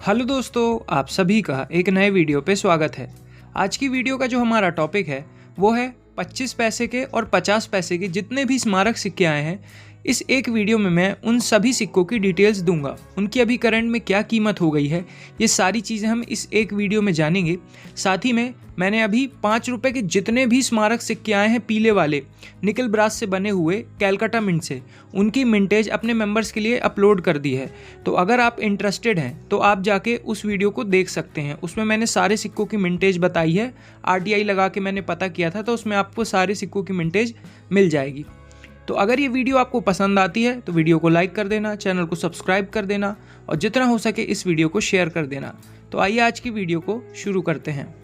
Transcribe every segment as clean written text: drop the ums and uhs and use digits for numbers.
Hello दोस्तों, आप सभी का एक नए वीडियो पे स्वागत है। आज की वीडियो का जो हमारा टॉपिक है वो है 25 पैसे के और 50 पैसे के जितने भी स्मारक सिक्के आए हैं। इस एक वीडियो में मैं उन सभी सिक्कों की डिटेल्स दूंगा, उनकी अभी करंट में क्या कीमत हो गई है, ये सारी चीज़ें हम इस एक वीडियो में जानेंगे। साथ ही में मैंने अभी 5 रुपये के जितने भी स्मारक सिक्के आए हैं पीले वाले निकल ब्रास से बने हुए कैलकाटा मिंट से, उनकी मिंटेज अपने मेंबर्स के लिए अपलोड कर दी है। तो अगर आप इंटरेस्टेड हैं तो आप जाके उस वीडियो को देख सकते हैं। उसमें मैंने सारे सिक्कों की मिंटेज बताई है, RTI लगा के मैंने पता किया था, तो उसमें आपको सारे सिक्कों की मिंटेज मिल जाएगी। तो अगर ये वीडियो आपको पसंद आती है तो वीडियो को लाइक कर देना, चैनल को सब्सक्राइब कर देना और जितना हो सके इस वीडियो को शेयर कर देना। तो आइए आज की वीडियो को शुरू करते हैं।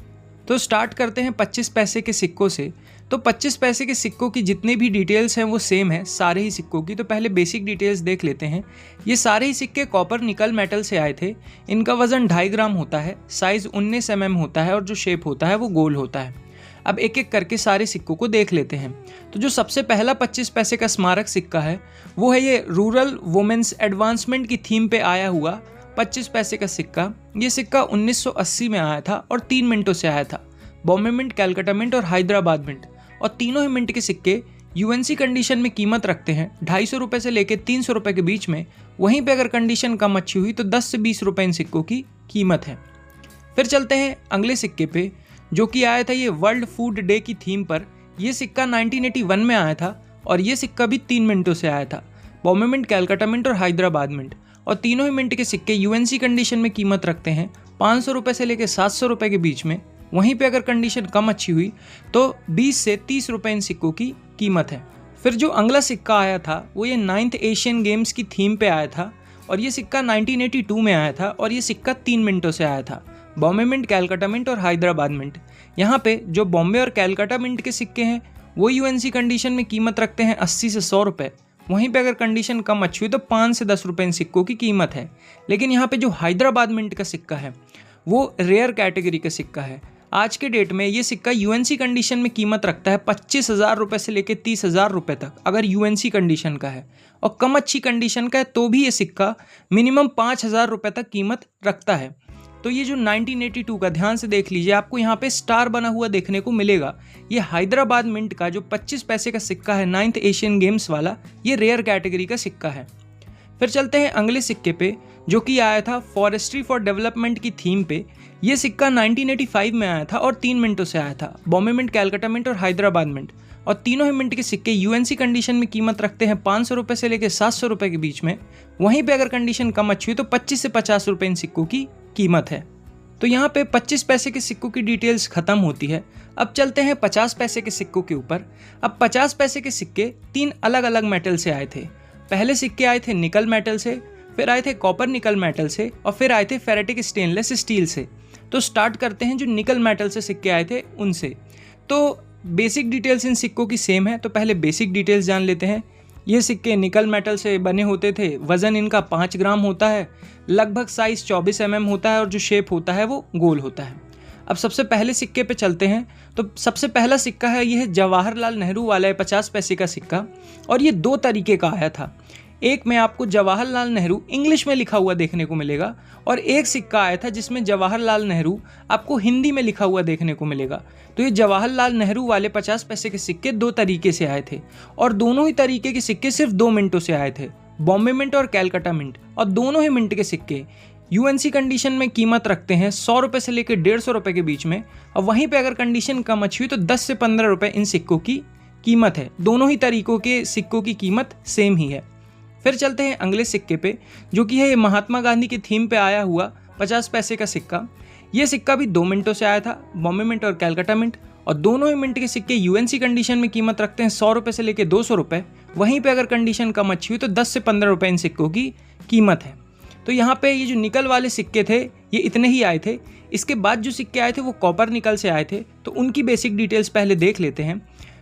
तो स्टार्ट करते हैं 25 पैसे के सिक्कों से। तो 25 पैसे के सिक्कों की जितनी भी डिटेल्स हैं वो सेम है सारे ही सिक्कों की। तो पहले बेसिक डिटेल्स देख लेते हैं। ये सारे ही सिक्के कॉपर निकल मेटल से आए थे। इनका वजन 2.5 ग्राम होता है, साइज़ 19 mm होता है और जो शेप होता है वो गोल होता है। अब एक एक करके सारे सिक्कों को देख लेते हैं। तो जो सबसे पहला 25 पैसे का स्मारक सिक्का है वो है ये रूरल वुमेन्स एडवांसमेंट की थीम पे आया हुआ 25 पैसे का सिक्का। ये सिक्का 1980 में आया था और 3 मिंटों से आया था। बॉम्बे मिंट, कैलकाटा मिंट और हैदराबाद मिंट, और तीनों ही मिंट के सिक्के UNC कंडीशन में कीमत रखते हैं 250 रुपये से लेकर 300 रुपये के बीच में। वहीं पे अगर कंडीशन कम अच्छी हुई तो 10 से 20 रुपये इन सिक्कों की कीमत है। फिर चलते हैं अगले सिक्के पे, जो कि आया था ये वर्ल्ड फूड डे की थीम पर। यह सिक्का 1981 में आया था और ये सिक्का भी 3 मिंटों से आया था। बॉम्बे मिंट, कैलकाटा मिंट और हैदराबाद मिंट, और तीनों ही मिंट के सिक्के UNC कंडीशन में कीमत रखते हैं 500 रुपये से लेकर 700 रुपये के बीच में। वहीं पे अगर कंडीशन कम अच्छी हुई तो 20 से 30 रुपये इन सिक्कों की कीमत है। फिर जो अगला सिक्का आया था वो ये 9th एशियन गेम्स की थीम पे आया था और ये सिक्का 1982 में आया था और ये सिक्का 3 मिनटों से आया था। बॉम्बे मिंट, कैलकाटा मिंट और हैदराबाद मिंट। यहाँ पे जो बॉम्बे और कैलकाटा मिंट के सिक्के हैं वो UNC कंडीशन में कीमत रखते हैं 80 से 100 रुपये। वहीं पे अगर कंडीशन कम अच्छी हुई तो 5 से 10 रुपये इन सिक्कों की कीमत है। लेकिन यहाँ पे जो हैदराबाद मिंट का सिक्का है वो रेयर कैटेगरी का सिक्का है। आज के डेट में ये सिक्का UNC कंडीशन में कीमत रखता है 25,000 रुपये से लेकर 30,000 रुपये तक, अगर UNC कंडीशन का है। और कम अच्छी कंडीशन का है तो भी ये सिक्का मिनिमम 5,000 रुपये तक कीमत रखता है। तो ये जो 1982 का, ध्यान से देख लीजिए, आपको यहाँ पे स्टार बना हुआ देखने को मिलेगा। ये हैदराबाद मिंट का जो 25 पैसे का सिक्का है 9th एशियन गेम्स वाला, ये रेयर कैटेगरी का सिक्का है। फिर चलते हैं अगले सिक्के पे, जो कि आया था फॉरेस्ट्री फॉर डेवलपमेंट की थीम पे। ये सिक्का 1985 में आया था और 3 मिनटों से आया था। बॉम्बे मिंट, कैलकाटा मिंट और हैदराबाद मिंट, और तीनों ही मिंट के सिक्के UNC कंडीशन में कीमत रखते हैं 500 रुपये से लेकर 700 रुपये के बीच में। वहीं पे अगर कंडीशन कम अच्छी हुई तो 25 से 50 रुपये इन सिक्कों की कीमत है। तो यहाँ पे 25 पैसे के सिक्कों की डिटेल्स खत्म होती है। अब चलते हैं 50 पैसे के सिक्कों के ऊपर। अब 50 पैसे के सिक्के 3 अलग अलग मेटल से आए थे। पहले सिक्के आए थे निकल मेटल से, फिर आए थे कॉपर निकल मेटल से, और फिर आए थे फेरेटिक स्टेनलेस स्टील से। तो स्टार्ट करते हैं जो निकल मेटल से सिक्के आए थे उनसे। तो बेसिक डिटेल्स इन सिक्कों की सेम है, तो पहले बेसिक डिटेल्स जान लेते हैं। ये सिक्के निकल मेटल से बने होते थे। वज़न इनका 5 ग्राम होता है, लगभग साइज़ 24 mm होता है और जो शेप होता है वो गोल होता है। अब सबसे पहले सिक्के पे चलते हैं। तो सबसे पहला सिक्का है, यह है जवाहरलाल नेहरू वाला है 50 पैसे का सिक्का, और ये 2 तरीके का आया था। एक में आपको जवाहरलाल नेहरू इंग्लिश में लिखा हुआ देखने को मिलेगा, और एक सिक्का आया था जिसमें जवाहरलाल नेहरू आपको हिंदी में लिखा हुआ देखने को मिलेगा। तो ये जवाहरलाल नेहरू वाले 50 पैसे के सिक्के 2 तरीके से आए थे, और दोनों ही तरीके के सिक्के सिर्फ 2 मिनटों से आए थे। बॉम्बे मिंट और कैलकाटा मिंट, और दोनों ही मिंट के सिक्के UNC कंडीशन में कीमत रखते हैं 100 रुपये से लेकर 150 रुपये के बीच में। और वहीं पे अगर कंडीशन कम अच्छी हुई तो 10 से 15 रुपये इन सिक्कों की कीमत है। दोनों ही तरीकों के सिक्कों की कीमत सेम ही है। फिर चलते हैं अगले सिक्के पे, जो कि है महात्मा गांधी की थीम पे आया हुआ 50 पैसे का सिक्का। ये सिक्का भी 2 मिनटों से आया था। बॉम्बे मिंट और कैलकाटा मिंट, और दोनों ही मिंट के सिक्के UNC कंडीशन में कीमत रखते हैं 100 रुपये से लेकर 200 रुपये। वहीं पे अगर कंडीशन कम अच्छी हुई तो 10 से 15 रुपये इन सिक्कों की कीमत है। तो यहाँ पे ये जो निकल वाले सिक्के थे ये इतने ही आए थे। इसके बाद जो सिक्के आए थे वो कॉपर निकल से आए थे, तो उनकी बेसिक डिटेल्स पहले देख लेते हैं।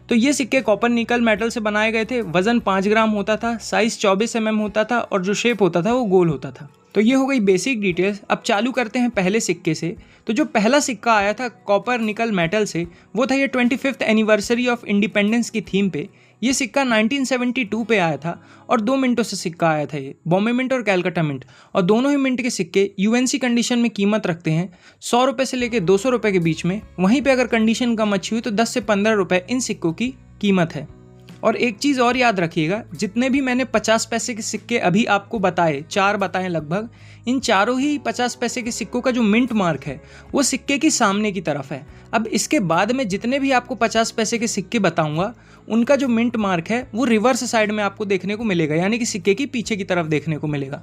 तो ये सिक्के कॉपर निकल मेटल से बनाए गए थे। वज़न 5 ग्राम होता था, साइज़ 24 mm होता था और जो शेप होता था वो गोल होता था। तो ये हो गई बेसिक डिटेल्स। अब चालू करते हैं पहले सिक्के से। तो जो पहला सिक्का आया था कॉपर निकल मेटल से वो था ये 25th एनिवर्सरी ऑफ इंडिपेंडेंस की थीम पे। ये सिक्का 1972 पे आया था और 2 मिंटों से सिक्का आया था। ये बॉम्बे मिंट और कैलकाटा मिंट, और दोनों ही मिंट के सिक्के यूएनसी कंडीशन में कीमत रखते हैं 100 रुपये से लेकर 200 रुपये के बीच में। वहीं पे अगर कंडीशन कम अच्छी हुई तो 10 से 15 रुपये इन सिक्कों की कीमत है। और एक चीज़ और याद रखिएगा, जितने भी मैंने 50 पैसे के सिक्के अभी आपको बताए, 4 बताएं लगभग, इन चारों ही 50 पैसे के सिक्कों का जो मिंट मार्क है वो सिक्के की सामने की तरफ है। अब इसके बाद में जितने भी आपको 50 पैसे के सिक्के बताऊंगा उनका जो मिंट मार्क है वो रिवर्स साइड में आपको देखने को मिलेगा, यानी कि सिक्के की पीछे की तरफ देखने को मिलेगा।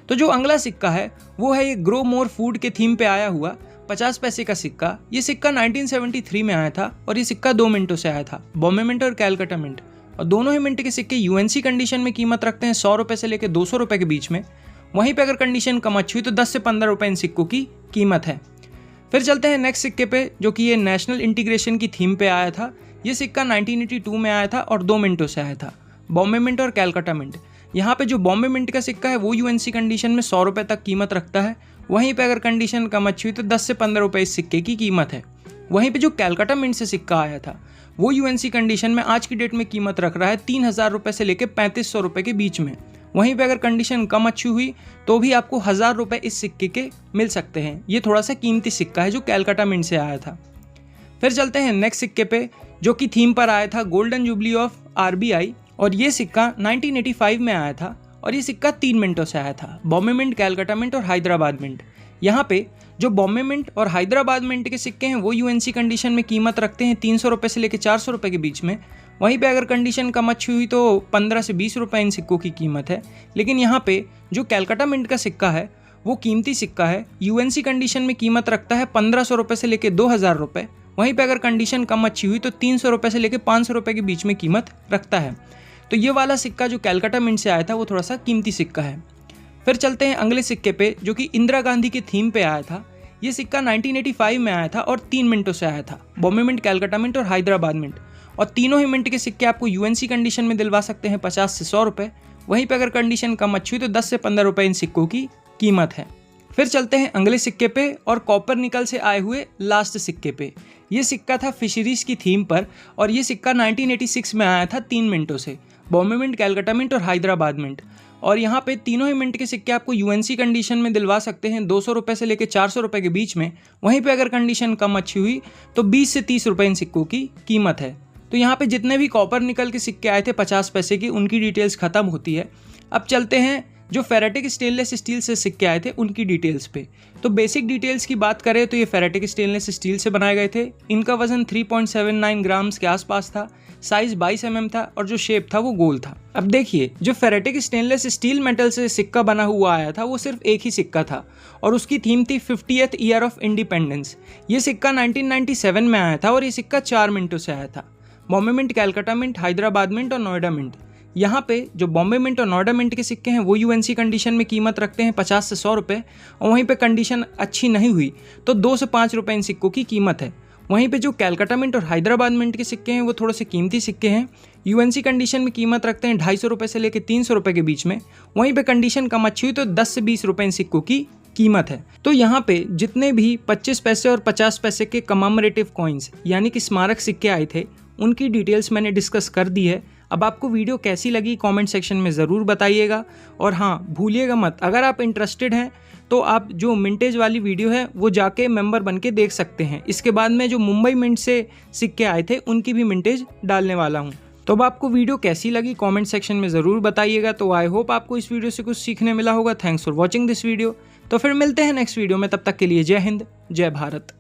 तो जो अगला सिक्का है वो है ये ग्रो मोर फूड के थीम पे आया हुआ 50 पैसे का सिक्का। ये सिक्का 1973 में आया था और ये सिक्का 2 मिनटों से आया था, बॉम्बे मिंट और कैलकाटा मिंट, और दोनों ही मिंट के सिक्के यूएनसी कंडीशन में कीमत रखते हैं 100 रुपये से लेकर 200 रुपये के बीच में। वहीं पे अगर कंडीशन कम अच्छी हुई तो 10 से 15 रुपये इन सिक्कों की कीमत है। फिर चलते हैं नेक्स्ट सिक्के पे, जो कि ये नेशनल इंटीग्रेशन की थीम पे आया था। ये सिक्का 1982 में आया था और 2 मिनटों से आया था, बॉम्बे मिंट और कैलकाटा मिंट। यहाँ पे जो बॉम्बे मिंट का सिक्का है वो यूएनसी कंडीशन में 100 रुपये तक कीमत रखता है। वहीं पे अगर कंडीशन कम अच्छी हुई तो 10 से 15 रुपये इस सिक्के की कीमत है। वहीं पे जो कैलकाटा मिंट से सिक्का आया था वो यूएनसी कंडीशन में आज की डेट में कीमत रख रहा है 3000 रुपये से लेकर 3500 रुपये के बीच में। वहीं पे अगर कंडीशन कम अच्छी हुई तो भी आपको 1000 रुपये इस सिक्के के मिल सकते हैं। ये थोड़ा सा कीमती सिक्का है जो कैलकाटा मिंट से आया था। फिर चलते हैं नेक्स्ट सिक्के पे, जो कि थीम पर आया था गोल्डन जुबली ऑफ आरबीआई, और ये सिक्का 1985 में आया था और ये सिक्का 3 मिनटों से आया था, बॉम्बे मिंट, कैलकाटा मिंट और हैदराबाद मिंट। यहाँ पे जो बॉम्बे मिंट और हैदराबाद मिंट के सिक्के हैं वो यूएनसी कंडीशन में कीमत रखते हैं 300 रुपये से लेकर 400 रुपये के बीच में। वहीं पे अगर कंडीशन कम अच्छी हुई तो 15 से 20 रुपये इन सिक्कों की कीमत है। लेकिन यहाँ पे जो कैलकाटा मिंट का सिक्का है वो कीमती सिक्का है, यूएनसी कंडीशन में कीमत रखता है 1500 रुपये से लेकर 2000 रुपये। वहीं पे अगर कंडीशन कम अच्छी हुई तो 300 रुपये से लेकर 500 रुपये के बीच में कीमत रखता है। तो ये वाला सिक्का जो कैलकाटा मिंट से आया था वो थोड़ा सा कीमती सिक्का है। फिर चलते हैं अगले सिक्के पे, जो कि इंदिरा गांधी के थीम पे आया था। ये सिक्का 1985 में आया था और 3 मिनटों से आया था, बॉम्बे मिंट, कैलकाटा मिंट और हैदराबाद मिंट, और तीनों ही मिंट के सिक्के आपको यूएनसी कंडीशन में दिलवा सकते हैं 50 से 100 रुपये। वहीं पे अगर कंडीशन कम अच्छी हुई तो 10 से 15 रुपये इन सिक्कों की कीमत है। फिर चलते हैं अगले सिक्के पे और कॉपर निकल से आए हुए लास्ट सिक्के पे। ये सिक्का था फिशरीज की थीम पर और ये सिक्का 1986 में आया था 3 मिनटों से, बॉम्बे मिंट, कैलकाटा मिंट और हैदराबाद मिंट, और यहाँ पे तीनों ही मिंट के सिक्के आपको यूएनसी कंडीशन में दिलवा सकते हैं 200 रुपये से लेकर 400 रुपये के बीच में। वहीं पे अगर कंडीशन कम अच्छी हुई तो 20 से 30 रुपये इन सिक्कों की कीमत है। तो यहाँ पे जितने भी कॉपर निकल के सिक्के आए थे 50 पैसे की, उनकी डिटेल्स खत्म होती है। अब चलते हैं जो फेरेटिक स्टेनलेस स्टील से सिक्के आए थे उनकी डिटेल्स पे। तो बेसिक डिटेल्स की बात करें तो ये फेरेटिक स्टेनलेस स्टील से बनाए गए थे। इनका वजन 3.79 ग्राम्स के आसपास था, साइज 22 mm था और जो शेप था वो गोल था। अब देखिए, जो फेरेटिक स्टेनलेस स्टील मेटल से सिक्का बना हुआ आया था वो सिर्फ एक ही सिक्का था और उसकी थीम थी 50th ईयर ऑफ इंडिपेंडेंस। ये सिक्का 1997 में आया था और ये सिक्का 4 मिनटों से आया था, Bombay mint, Calcutta mint, Hyderabad mint और नोएडा मिंट। यहाँ पे जो बॉम्बे मिंट और नोएडा मिंट के सिक्के हैं वो यूएनसी कंडीशन में कीमत रखते हैं 50 से 100 रुपये, और वहीं पे कंडीशन अच्छी नहीं हुई तो 2 से 5 रुपये इन सिक्कों की कीमत है। वहीं पे जो कैलकाटा मिंट और हैदराबाद मिंट के सिक्के हैं वो थोड़े से कीमती सिक्के हैं, यूएनसी कंडीशन में कीमत रखते हैं 250 रुपये से लेकर 300 रुपये के बीच में। वहीं पे कंडीशन कम अच्छी हुई तो 10 से 20 रुपये इन सिक्कों की कीमत है। तो यहाँ पे जितने भी 25 पैसे और 50 पैसे के कममेमोरेटिव कॉइन्स यानी कि स्मारक सिक्के आए थे उनकी डिटेल्स मैंने डिस्कस कर दी है। अब आपको वीडियो कैसी लगी कमेंट सेक्शन में ज़रूर बताइएगा, और हाँ भूलिएगा मत, अगर आप इंटरेस्टेड हैं तो आप जो मिंटेज वाली वीडियो है वो जाके मेंबर बन के देख सकते हैं। इसके बाद में जो मुंबई मिंट से सिक्के आए थे उनकी भी मिंटेज डालने वाला हूँ। तो अब आपको वीडियो कैसी लगी कमेंट सेक्शन में ज़रूर बताइएगा। तो आई होप आपको इस वीडियो से कुछ सीखने मिला होगा। Thanks for watching this video. तो फिर मिलते हैं नेक्स्ट वीडियो में, तब तक के लिए जय हिंद, जय भारत।